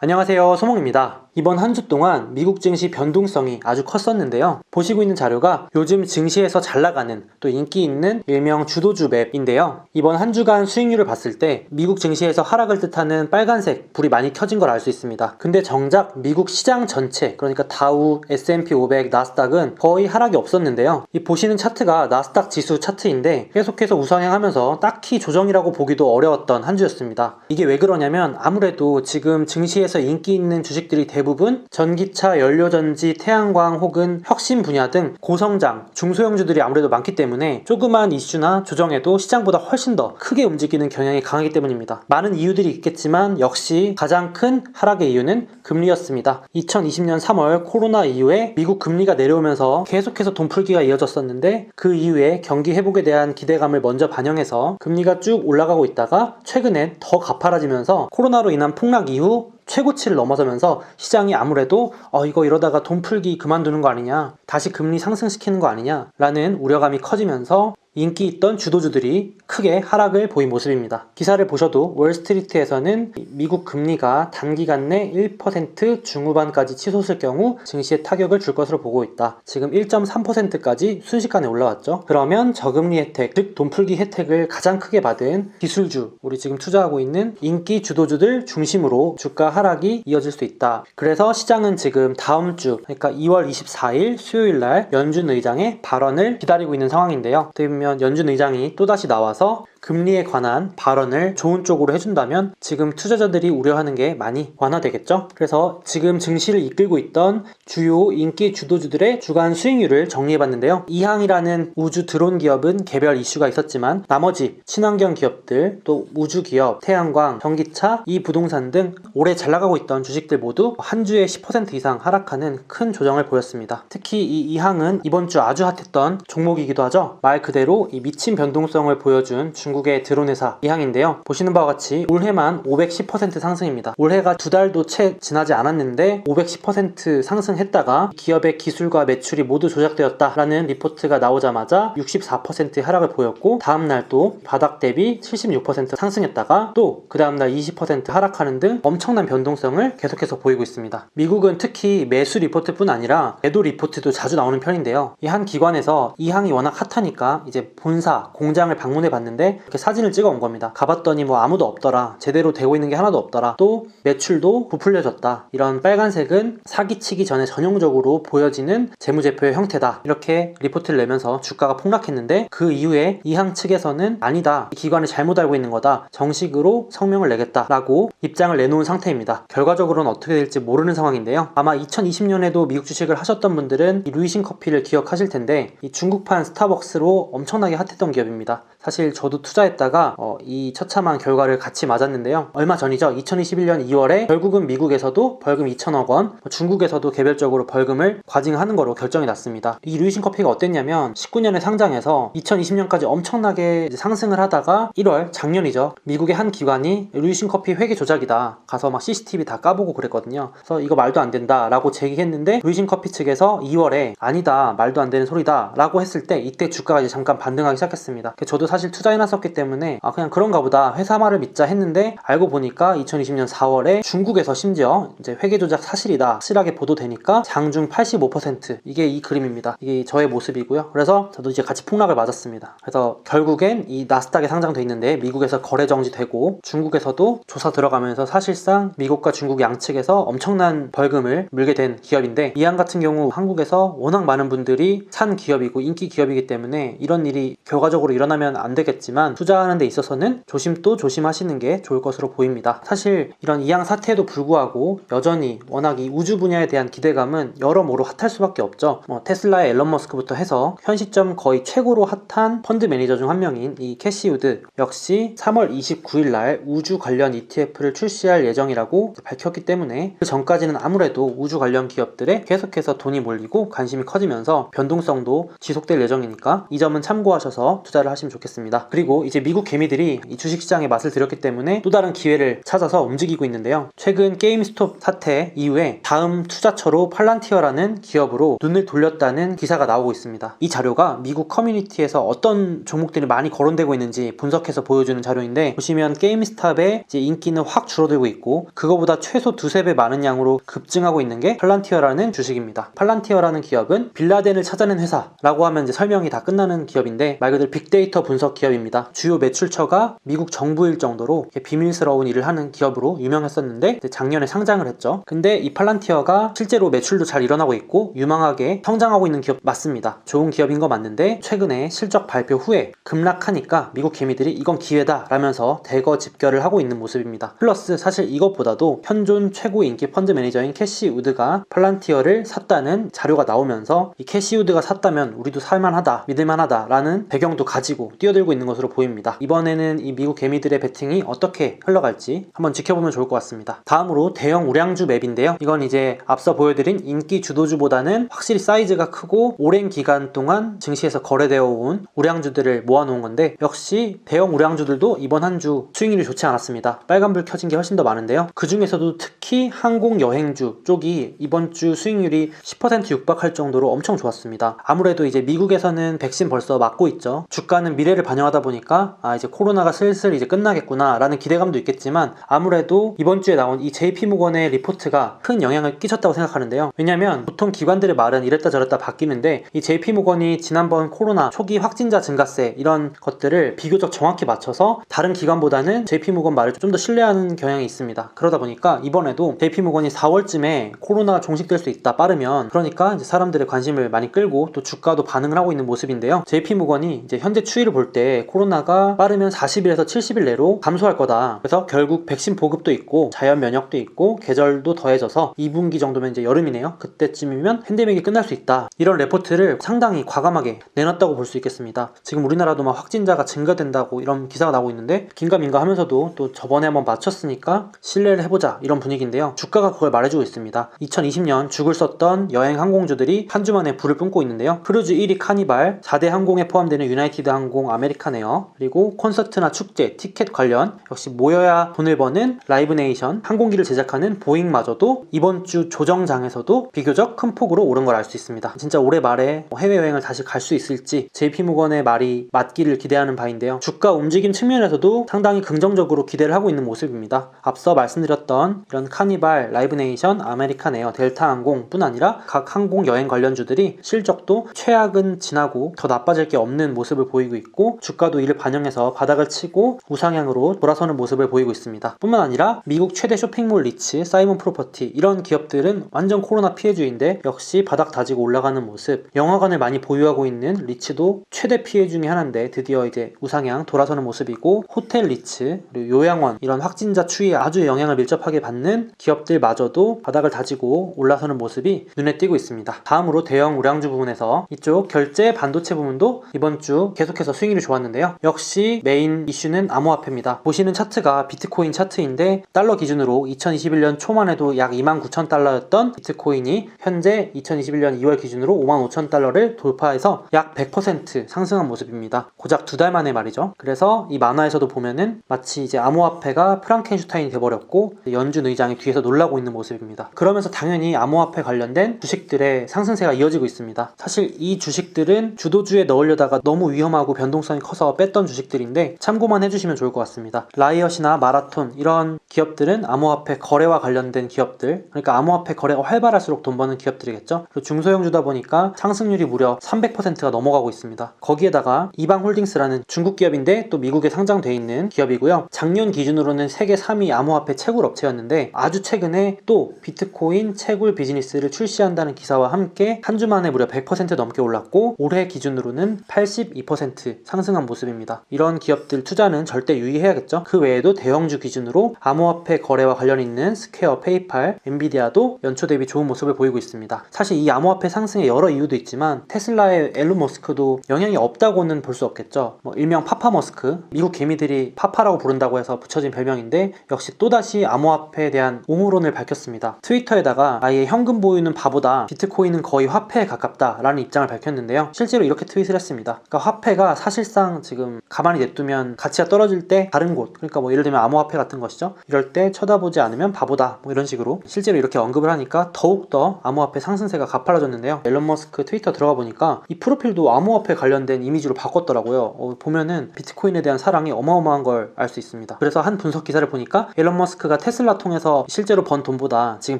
안녕하세요, 소몽입니다. 이번 한 주 동안 미국 증시 변동성이 아주 컸었는데요. 보시고 있는 자료가 요즘 증시에서 잘 나가는 또 인기 있는 일명 주도주 맵인데요. 이번 한 주간 수익률을 봤을 때 미국 증시에서 하락을 뜻하는 빨간색 불이 많이 켜진 걸 알 수 있습니다. 근데 정작 미국 시장 전체, 그러니까 다우, S&P 500, 나스닥은 거의 하락이 없었는데요. 이 보시는 차트가 나스닥 지수 차트인데 계속해서 우상향하면서 딱히 조정이라고 보기도 어려웠던 한 주였습니다. 이게 왜 그러냐면 아무래도 지금 증시에서 인기 있는 주식들이 대부분 전기차, 연료전지, 태양광 혹은 혁신 분야 등 고성장, 중소형주들이 아무래도 많기 때문에 조그만 이슈나 조정에도 시장보다 훨씬 더 크게 움직이는 경향이 강하기 때문입니다. 많은 이유들이 있겠지만 역시 가장 큰 하락의 이유는 금리였습니다. 2020년 3월 코로나 이후에 미국 금리가 내려오면서 계속해서 돈풀기가 이어졌었는데 그 이후에 경기 회복에 대한 기대감을 먼저 반영해서 금리가 쭉 올라가고 있다가 최근엔 더 가파라지면서 코로나로 인한 폭락 이후 최고치를 넘어서면서 시장이 아무래도 이거 이러다가 돈 풀기 그만두는 거 아니냐, 다시 금리 상승시키는 거 아니냐 라는 우려감이 커지면서 인기 있던 주도주들이 크게 하락을 보인 모습입니다. 기사를 보셔도 월스트리트에서는 미국 금리가 단기간 내 1% 중후반까지 치솟을 경우 증시에 타격을 줄 것으로 보고 있다. 지금 1.3%까지 순식간에 올라왔죠. 그러면 저금리 혜택, 즉 돈풀기 혜택을 가장 크게 받은 기술주, 우리 지금 투자하고 있는 인기 주도주들 중심으로 주가 하락이 이어질 수 있다. 그래서 시장은 지금 다음 주, 그러니까 2월 24일 수요일 날 연준 의장의 발언을 기다리고 있는 상황인데요. 연준 의장이 또다시 나와서 금리에 관한 발언을 좋은 쪽으로 해준다면 지금 투자자들이 우려하는 게 많이 완화되겠죠. 그래서 지금 증시를 이끌고 있던 주요 인기 주도주들의 주간 수익률을 정리해봤는데요. 이항이라는 우주 드론 기업은 개별 이슈가 있었지만 나머지 친환경 기업들, 또 우주 기업, 태양광, 전기차, 이 부동산 등 올해 잘 나가고 있던 주식들 모두 한 주에 10% 이상 하락하는 큰 조정을 보였습니다. 특히 이 이항은 이번 주 아주 핫했던 종목이기도 하죠. 말 그대로 이 미친 변동성을 보여준 중국의 드론 회사 이항인데요. 보시는 바와 같이 올해만 510% 상승입니다. 올해가 두 달도 채 지나지 않았는데 510% 상승했다가 기업의 기술과 매출이 모두 조작되었다라는 리포트가 나오자마자 64%의 하락을 보였고 다음날 또 바닥 대비 76% 상승했다가 또 그 다음날 20% 하락하는 등 엄청난 변동성을 계속해서 보이고 있습니다. 미국은 특히 매수 리포트뿐 아니라 매도 리포트도 자주 나오는 편인데요. 이 한 기관에서 이항이 워낙 핫하니까 이제 본사, 공장을 방문해 봤는데 이렇게 사진을 찍어 온 겁니다. 가봤더니 뭐 아무도 없더라, 제대로 되고 있는 게 하나도 없더라, 또 매출도 부풀려졌다, 이런 빨간색은 사기치기 전에 전형적으로 보여지는 재무제표의 형태다, 이렇게 리포트를 내면서 주가가 폭락했는데 그 이후에 이항 측에서는 아니다, 이 기관을 잘못 알고 있는 거다, 정식으로 성명을 내겠다라고 입장을 내놓은 상태입니다. 결과적으로는 어떻게 될지 모르는 상황인데요. 아마 2020년에도 미국 주식을 하셨던 분들은 이 루이신 커피를 기억하실 텐데 이 중국판 스타벅스로 엄청나게 핫했던 기업입니다. 사실 저도 투자했다가 이 처참한 결과를 같이 맞았는데요. 얼마 전이죠. 2021년 2월에 결국은 미국에서도 벌금 2천억 원, 중국에서도 개별적으로 벌금을 과징하는 거로 결정이 났습니다. 이 루이신 커피가 어땠냐면 19년에 상장해서 2020년까지 엄청나게 상승을 하다가 1월, 작년이죠. 미국의 한 기관이 루이신 커피 회계 조작이다, 가서 막 CCTV 다 까보고 그랬거든요. 그래서 이거 말도 안 된다 라고 제기했는데 루이신 커피 측에서 2월에 아니다, 말도 안 되는 소리다 라고 했을 때 이때 주가가 이제 잠깐 반등하기 시작했습니다. 저도 사실 투자해놨었기 때문에 그냥 그런가 보다, 회사 말을 믿자 했는데 알고 보니까 2020년 4월에 중국에서 심지어 이제 회계 조작 사실이다 확실하게 보도되니까 장중 85%, 이게 이 그림입니다. 이게 저의 모습이고요. 그래서 저도 이제 같이 폭락을 맞았습니다. 그래서 결국엔 이 나스닥에 상장돼 있는데 미국에서 거래 정지되고 중국에서도 조사 들어가면서 사실상 미국과 중국 양측에서 엄청난 벌금을 물게 된 기업인데, 이항 같은 경우 한국에서 워낙 많은 분들이 산 기업이고 인기 기업이기 때문에 이런 일이 결과적으로 일어나면 안 되겠지만 투자하는 데 있어서는 조심도 조심하시는 게 좋을 것으로 보입니다. 사실 이런 이항 사태에도 불구하고 여전히 워낙 이 우주 분야에 대한 기대감은 여러모로 핫할 수밖에 없죠. 테슬라의 앨런 머스크부터 해서 현 시점 거의 최고로 핫한 펀드 매니저 중 한 명인 이 캐시 우드 역시 3월 29일 날 우주 관련 ETF를 출시할 예정이라고 밝혔기 때문에 그 전까지는 아무래도 우주 관련 기업들에 계속해서 돈이 몰리고 관심이 커지면서 변동성도 지속될 예정이니까 이 점은 참고하셔서 투자를 하시면 좋겠습니다. 그리고 그리고 이제 미국 개미들이 이 주식시장에 맛을 들였기 때문에 또 다른 기회를 찾아서 움직이고 있는데요. 최근 게임스톱 사태 이후에 다음 투자처로 팔란티어라는 기업으로 눈을 돌렸다는 기사가 나오고 있습니다. 이 자료가 미국 커뮤니티에서 어떤 종목들이 많이 거론되고 있는지 분석해서 보여주는 자료인데, 보시면 게임스톱의 이제 인기는 확 줄어들고 있고 그거보다 최소 두세 배 많은 양으로 급증하고 있는 게 팔란티어라는 주식입니다. 팔란티어라는 기업은 빌라덴을 찾아낸 회사라고 하면 이제 설명이 다 끝나는 기업인데, 말 그대로 빅데이터 분석 기업입니다. 주요 매출처가 미국 정부일 정도로 비밀스러운 일을 하는 기업으로 유명했었는데 작년에 상장을 했죠. 근데 이 팔란티어가 실제로 매출도 잘 일어나고 있고 유망하게 성장하고 있는 기업 맞습니다. 좋은 기업인 거 맞는데 최근에 실적 발표 후에 급락하니까 미국 개미들이 이건 기회다 라면서 대거 집결을 하고 있는 모습입니다. 플러스 사실 이것보다도 현존 최고 인기 펀드 매니저인 캐시 우드가 팔란티어를 샀다는 자료가 나오면서 이 캐시 우드가 샀다면 우리도 살만하다, 믿을만하다 라는 배경도 가지고 뛰어들고 있는 것으로 보입니다. 이번에는 이 미국 개미들의 배팅이 어떻게 흘러갈지 한번 지켜보면 좋을 것 같습니다. 다음으로 대형 우량주 맵인데요. 이건 이제 앞서 보여드린 인기 주도주보다는 확실히 사이즈가 크고 오랜 기간 동안 증시에서 거래되어 온 우량주들을 모아놓은 건데, 역시 대형 우량주들도 이번 한 주 수익률이 좋지 않았습니다. 빨간불 켜진 게 훨씬 더 많은데요. 그 중에서도 특히 항공여행주 쪽이 이번 주 수익률이 10% 육박할 정도로 엄청 좋았습니다. 아무래도 이제 미국에서는 백신 벌써 맞고 있죠. 주가는 미래를 반영하다 보니까 이제 코로나가 슬슬 이제 끝나겠구나 라는 기대감도 있겠지만, 아무래도 이번 주에 나온 이 JP모건의 리포트가 큰 영향을 끼쳤다고 생각하는데요. 왜냐면 보통 기관들의 말은 이랬다 저랬다 바뀌는데, 이 JP모건이 지난번 코로나 초기 확진자 증가세 이런 것들을 비교적 정확히 맞춰서 다른 기관보다는 JP모건 말을 좀 더 신뢰하는 경향이 있습니다. 그러다 보니까 이번에도 JP모건이 4월쯤에 코로나가 종식될 수 있다 빠르면, 그러니까 이제 사람들의 관심을 많이 끌고 또 주가도 반응을 하고 있는 모습인데요. JP모건이 이제 현재 추이를 볼 때 코로나가 빠르면 40일에서 70일 내로 감소할 거다. 그래서 결국 백신 보급도 있고 자연 면역도 있고 계절도 더해져서 2분기 정도면 이제 여름이네요. 그때쯤이면 팬데믹이 끝날 수 있다. 이런 레포트를 상당히 과감하게 내놨다고 볼 수 있겠습니다. 지금 우리나라도 막 확진자가 증가된다고 이런 기사가 나오고 있는데, 긴가민가 하면서도 또 저번에 한번 맞췄으니까 신뢰를 해보자 이런 분위기인데요. 주가가 그걸 말해주고 있습니다. 2020년 죽을 썼던 여행 항공주들이 한 주 만에 불을 뿜고 있는데요. 크루즈 1위 카니발, 4대 항공에 포함되는 유나이티드 항공, 아메리칸에어, 그리고 콘서트나 축제, 티켓 관련 역시 모여야 돈을 버는 라이브네이션, 항공기를 제작하는 보잉마저도 이번 주 조정장에서도 비교적 큰 폭으로 오른 걸 알 수 있습니다. 진짜 올해 말에 해외여행을 다시 갈 수 있을지 JP모건의 말이 맞기를 기대하는 바인데요. 주가 움직임 측면에서도 상당히 긍정적으로 기대를 하고 있는 모습입니다. 앞서 말씀드렸던 이런 카니발, 라이브네이션, 아메리칸에어, 델타항공 뿐 아니라 각 항공 여행 관련주들이 실적도 최악은 지나고 더 나빠질 게 없는 모습을 보이고 있고, 주가도 이를 반영해서 바닥을 치고 우상향으로 돌아서는 모습을 보이고 있습니다. 뿐만 아니라 미국 최대 쇼핑몰 리츠, 사이먼 프로퍼티 이런 기업들은 완전 코로나 피해주인데 역시 바닥 다지고 올라가는 모습, 영화관을 많이 보유하고 있는 리츠도 최대 피해 중에 하나인데 드디어 이제 우상향 돌아서는 모습이고, 호텔 리츠, 그리고 요양원 이런 확진자 추이에 아주 영향을 밀접하게 받는 기업들마저도 바닥을 다지고 올라서는 모습이 눈에 띄고 있습니다. 다음으로 대형 우량주 부분에서 이쪽 결제 반도체 부분도 이번 주 계속해서 수익률이 좋았는데요. 역시 메인 이슈는 암호화폐입니다. 보시는 차트가 비트코인 차트인데, 달러 기준으로 2021년 초만 해도 약 29,000달러였던 비트코인이 현재 2021년 2월 기준으로 55,000달러를 돌파해서 약 100% 상승한 모습입니다. 고작 2달 만에 말이죠. 그래서 이 만화에서도 보면은 마치 이제 암호화폐가 프랑켄슈타인이 돼버렸고 연준 의장이 뒤에서 놀라고 있는 모습입니다. 그러면서 당연히 암호화폐 관련된 주식들의 상승세가 이어지고 있습니다. 사실 이 주식들은 주도주에 넣으려다가 너무 위험하고 변동성이 커서 뺐던 주식들인데 참고만 해주시면 좋을 것 같습니다. 라이엇이나 마라톤 이런 기업들은 암호화폐 거래와 관련된 기업들, 그러니까 암호화폐 거래가 활발할수록 돈 버는 기업들이겠죠. 그리고 중소형주다 보니까 상승률이 무려 300%가 넘어가고 있습니다. 거기에다가 이방홀딩스라는 중국 기업인데 또 미국에 상장돼 있는 기업이고요. 작년 기준으로는 세계 3위 암호화폐 채굴 업체였는데 아주 최근에 또 비트코인 채굴 비즈니스를 출시한다는 기사와 함께 한 주 만에 무려 100% 넘게 올랐고 올해 기준으로는 82% 상승한 모습입니다. 이런 기업들 투자는 절대 유의해야겠죠. 그 외에도 대형주 기준으로 암호화폐 거래와 관련 있는 스퀘어, 페이팔, 엔비디아도 연초 대비 좋은 모습을 보이고 있습니다. 사실 이 암호화폐 상승의 여러 이유도 있지만 테슬라의 앨런 머스크도 영향이 없다고는 볼 수 없겠죠. 일명 파파머스크, 미국 개미들이 파파라고 부른다고 해서 붙여진 별명인데 역시 또다시 암호화폐에 대한 옹호론을 밝혔습니다. 트위터에다가 아예 현금 보유는 바보다, 비트코인은 거의 화폐에 가깝다라는 입장을 밝혔는데요. 실제로 이렇게 트윗을 했습니다. 그러니까 화폐가 사실상 지금 조금 가만히 냅두면 가치가 떨어질 때 다른 곳, 그러니까 뭐 예를 들면 암호화폐 같은 것이죠. 이럴 때 쳐다보지 않으면 바보다, 뭐 이런 식으로 실제로 이렇게 언급을 하니까 더욱더 암호화폐 상승세가 가팔라졌는데요. 일론 머스크 트위터 들어가 보니까 이 프로필도 암호화폐 관련된 이미지로 바꿨더라고요. 보면은 비트코인에 대한 사랑이 어마어마한 걸 알 수 있습니다. 그래서 한 분석 기사를 보니까 일론 머스크가 테슬라 통해서 실제로 번 돈보다 지금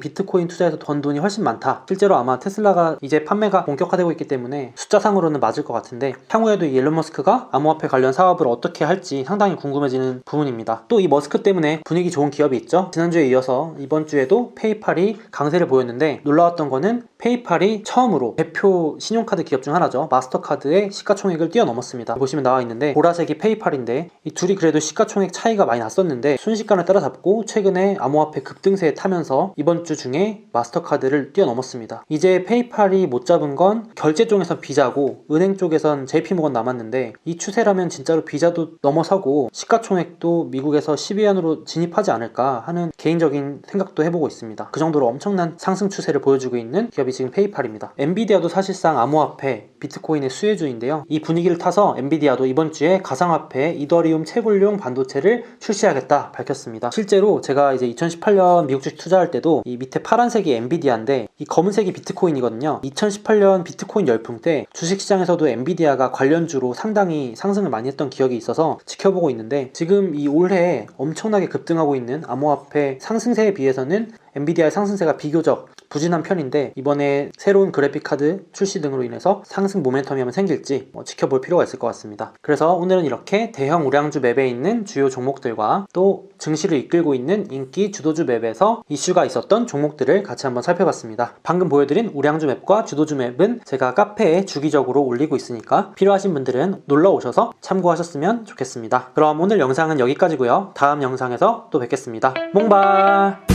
비트코인 투자해서 번 돈이 훨씬 많다. 실제로 아마 테슬라가 이제 판매가 본격화되고 있기 때문에 숫자상으로는 맞을 것 같은데, 향후에도 이 일론 머스크가 암호화폐 관련 사업을 어떻게 할지 상당히 궁금해지는 부분입니다. 또 이 머스크 때문에 분위기 좋은 기업이 있죠. 지난주에 이어서 이번 주에도 페이팔이 강세를 보였는데, 놀라웠던 거는 페이팔이 처음으로 대표 신용카드 기업 중 하나죠. 마스터카드의 시가총액을 뛰어넘었습니다. 보시면 나와 있는데 보라색이 페이팔인데, 이 둘이 그래도 시가총액 차이가 많이 났었는데 순식간에 따라잡고 최근에 암호화폐 급등세에 타면서 이번 주 중에 마스터카드를 뛰어넘었습니다. 이제 페이팔이 못 잡은 건 결제 쪽에선 비자고 은행 쪽에선 JP모건 남았는데, 이 추세라면 진짜로 비자도 넘어서고 시가총액도 미국에서 10위 안으로 진입하지 않을까 하는 개인적인 생각도 해보고 있습니다. 그 정도로 엄청난 상승 추세를 보여주고 있는 기업이 지금 페이팔입니다. 엔비디아도 사실상 암호화폐, 비트코인의 수혜주인데요. 이 분위기를 타서 엔비디아도 이번 주에 가상화폐 이더리움 채굴용 반도체를 출시하겠다 밝혔습니다. 실제로 제가 이제 2018년 미국 주식 투자할 때도 이 밑에 파란색이 엔비디아인데 이 검은색이 비트코인이거든요. 2018년 비트코인 열풍 때 주식시장에서도 엔비디아가 관련주로 상당히 상승을 많이 했던 기억이 있어서 지켜보고 있는데, 지금 이 올해 엄청나게 급등하고 있는 암호화폐 상승세에 비해서는 엔비디아의 상승세가 비교적 부진한 편인데, 이번에 새로운 그래픽카드 출시 등으로 인해서 상승 모멘텀이 한번 생길지 지켜볼 필요가 있을 것 같습니다. 그래서 오늘은 이렇게 대형 우량주 맵에 있는 주요 종목들과 또 증시를 이끌고 있는 인기 주도주 맵에서 이슈가 있었던 종목들을 같이 한번 살펴봤습니다. 방금 보여드린 우량주 맵과 주도주 맵은 제가 카페에 주기적으로 올리고 있으니까 필요하신 분들은 놀러 오셔서 참고하셨으면 좋겠습니다. 그럼 오늘 영상은 여기까지고요. 다음 영상에서 또 뵙겠습니다. 몽바!